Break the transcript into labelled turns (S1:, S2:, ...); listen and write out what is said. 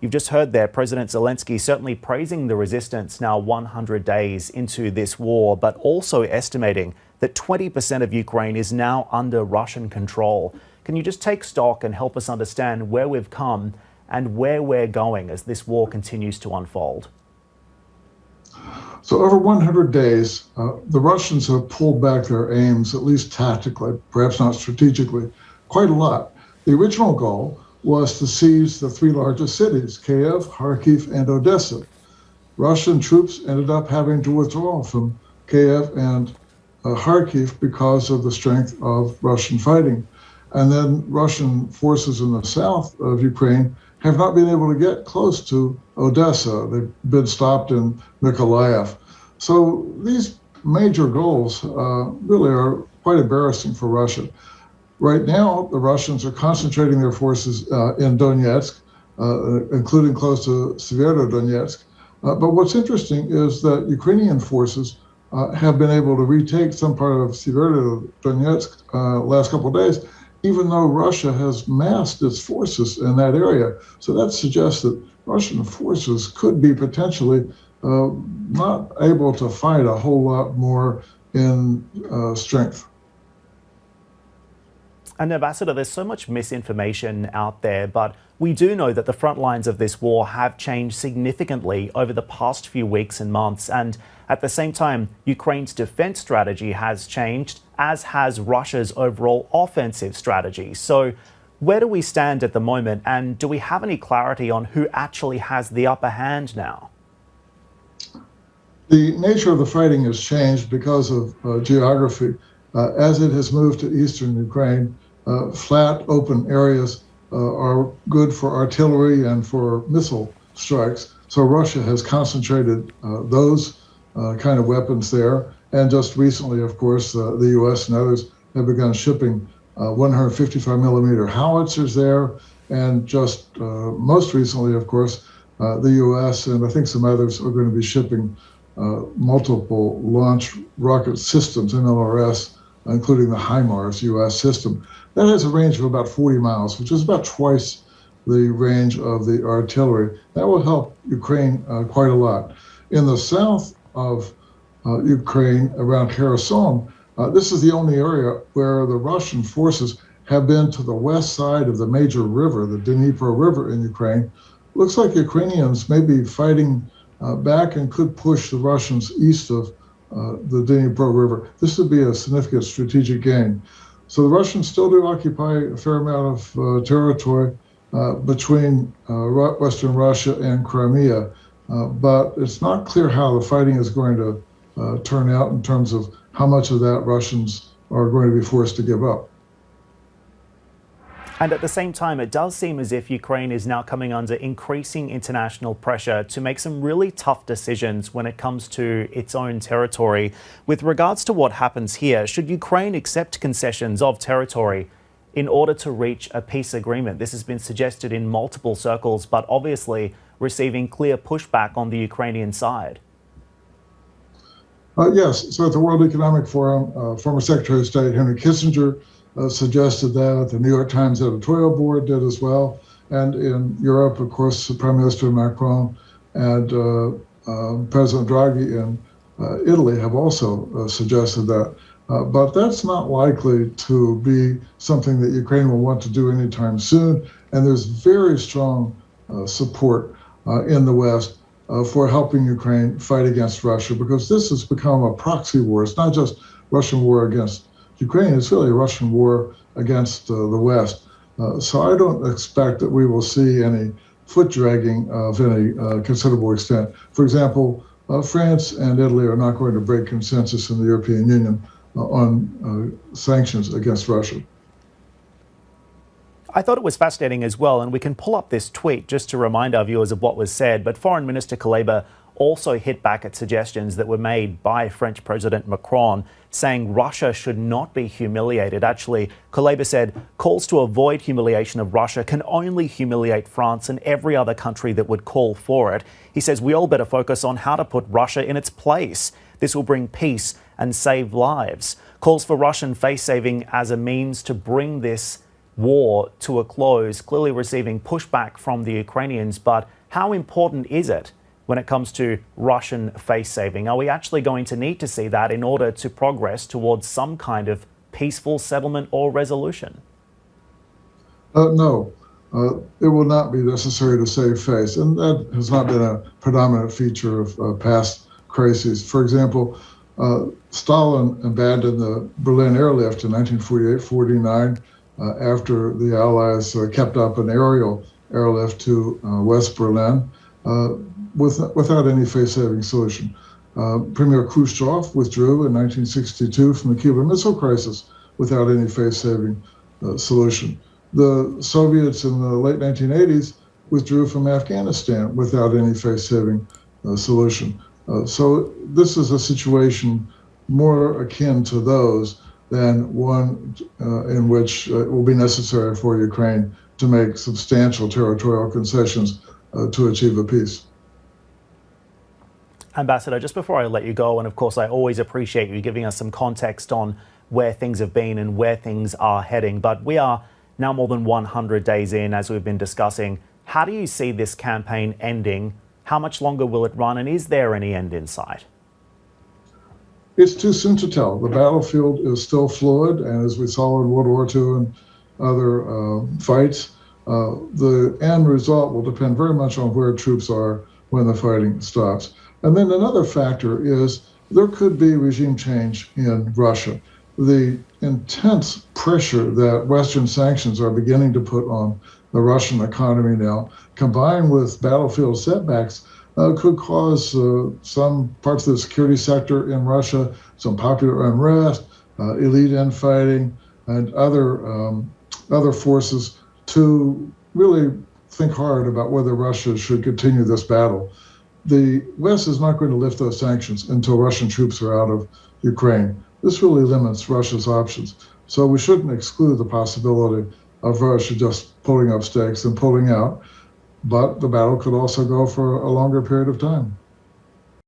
S1: You've just heard there President Zelensky certainly praising the resistance now 100 days into this war, but also estimating that 20% of Ukraine is now under Russian control. Can you just take stock and help us understand where we've come and where we're going as this war continues to unfold?
S2: So over 100 days, the Russians have pulled back their aims, at least tactically, perhaps not strategically, quite a lot. The original goal was to seize the three largest cities, Kiev, Kharkiv, and Odessa. Russian troops ended up having to withdraw from Kiev and Kharkiv because of the strength of Russian fighting. And then Russian forces in the south of Ukraine have not been able to get close to Odessa. They've been stopped in Mykolaiv. So these major goals really are quite embarrassing for Russia. Right now, the Russians are concentrating their forces in Donetsk, including close to Severodonetsk. But what's interesting is that Ukrainian forces have been able to retake some part of Severodonetsk last couple of days, even though Russia has massed its forces in that area. So that suggests that Russian forces could be potentially not able to fight a whole lot more in strength.
S1: And Ambassador, there's so much misinformation out there, but we do know that the front lines of this war have changed significantly over the past few weeks and months. And at the same time, Ukraine's defense strategy has changed, as has Russia's overall offensive strategy. So where do we stand at the moment? And do we have any clarity on who actually has the upper hand now?
S2: The nature of the fighting has changed because of geography. As it has moved to eastern Ukraine, flat, open areas are good for artillery and for missile strikes. So Russia has concentrated those kind of weapons there. And just recently, of course, the U.S. and others have begun shipping 155 millimeter howitzers there. And just most recently, of course, the U.S. and I think some others are going to be shipping multiple launch rocket systems, MLRS, including the HIMARS U.S. system. That has a range of about 40 miles, which is about twice the range of the artillery. That will help Ukraine quite a lot. In the south of Ukraine, around Kherson, this is the only area where the Russian forces have been to the west side of the major river, the Dnipro River in Ukraine. Looks like Ukrainians may be fighting back and could push the Russians east of the Dnipro River. This would be a significant strategic gain. So the Russians still do occupy a fair amount of territory between Western Russia and Crimea, but it's not clear how the fighting is going to turn out in terms of how much of that Russians are going to be forced to give up.
S1: And at the same time, it does seem as if Ukraine is now coming under increasing international pressure to make some really tough decisions when it comes to its own territory. With regards to what happens here, should Ukraine accept concessions of territory in order to reach a peace agreement? This has been suggested in multiple circles, but obviously receiving clear pushback on the Ukrainian side.
S2: Yes. So at the World Economic Forum, former Secretary of State Henry Kissinger suggested that. The New York Times editorial board did as well. And in Europe, of course, Prime Minister Macron and President Draghi in Italy have also suggested that. But that's not likely to be something that Ukraine will want to do anytime soon. And there's very strong support in the West for helping Ukraine fight against Russia, because this has become a proxy war. It's not just Russian war against Ukraine, it's really a Russian war against the West. So I don't expect that we will see any foot dragging of any considerable extent. For example, France and Italy are not going to break consensus in the European Union on sanctions against Russia.
S1: I thought it was fascinating as well, and we can pull up this tweet just to remind our viewers of what was said, but Foreign Minister Kuleba also hit back at suggestions that were made by French President Macron, saying Russia should not be humiliated. Actually, Kuleba said calls to avoid humiliation of Russia can only humiliate France and every other country that would call for it. He says we all better focus on how to put Russia in its place. This will bring peace and save lives. Calls for Russian face-saving as a means to bring this war to a close, clearly receiving pushback from the Ukrainians. But how important is it when it comes to Russian face saving? Are we actually going to need to see that in order to progress towards some kind of peaceful settlement or resolution?
S2: No, it will not be necessary to save face, and that has not been a predominant feature of past crises. For example, Stalin abandoned the Berlin airlift in 1948-49 after the Allies kept up an aerial airlift to West Berlin without any face-saving solution. Premier Khrushchev withdrew in 1962 from the Cuban Missile Crisis without any face-saving solution. The Soviets in the late 1980s withdrew from Afghanistan without any face-saving solution. So this is a situation more akin to those than one in which it will be necessary for Ukraine to make substantial territorial concessions to achieve a peace.
S1: Ambassador, just before I let you go, and of course I always appreciate you giving us some context on where things have been and where things are heading, but we are now more than 100 days in, as we've been discussing. How do you see this campaign ending? How much longer will it run, and is there any end in sight?
S2: It's too soon to tell. The battlefield is still fluid, and as we saw in World War II and other fights, the end result will depend very much on where troops are when the fighting stops. And then another factor is there could be regime change in Russia. The intense pressure that Western sanctions are beginning to put on the Russian economy now, combined with battlefield setbacks, could cause some parts of the security sector in Russia, some popular unrest, elite infighting, and other forces to really think hard about whether Russia should continue this battle. The West is not going to lift those sanctions until Russian troops are out of Ukraine. This really limits Russia's options. So we shouldn't exclude the possibility of Russia just pulling up stakes and pulling out. But the battle could also go for a longer period of time.